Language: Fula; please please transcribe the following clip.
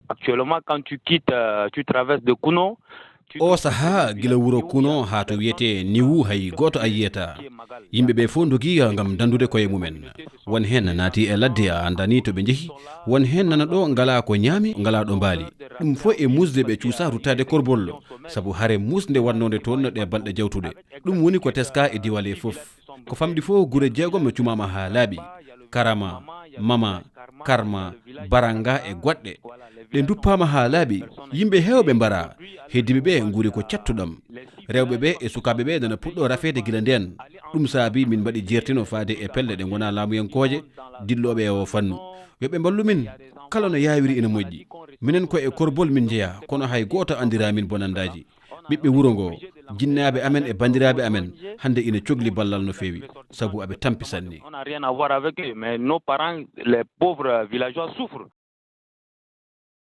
Actuellement, quand tu quittes, tu traverses de Kuno. O saha gila wuro kuno ha to wiyete niwu hay goto a yiyata yimɓe ɓe fof dogi gam dandude koye mumen won hen naati e ladde a andani to ɓe jeehi won hen nana ɗo ngala ko ñaami ngala ɗo mbaali ɗum fo e musde ɓe cuusa ruttade korbol saabu hare musde wannode toon ɗe balɗe jawtuɗe ɗum woni ko teska e diwale fof ko famɗi fof gure jeegom cumama ha laaɓi karama mama karma baranga e goɗɗe ɗe duppama ha laaɓi yimɓe heewɓe mbara heddiɓe ɓe nguuri ko cattuɗam rewɓe ɓe e sukaɓe ɓe nana puɗɗo rafede gila nden ɗum saabi min mbaɗi jeertino faade e pelle ɗe gona laamuyankoje dilloɓe e o fannu yoɓe mballu min kala no yawiri ina moƴƴi minen ko e korbol min jeeya kono hay goto andiramin bonandaji ɓiɓɓe wuro ngo jinnaɓe amen e bandiraɓe amen hande ina cogli ballal no feewi saabu aɓe tampi sanni. On n'a rien à voir avec eux, mais nos parents, les pauvres villageois souffrent.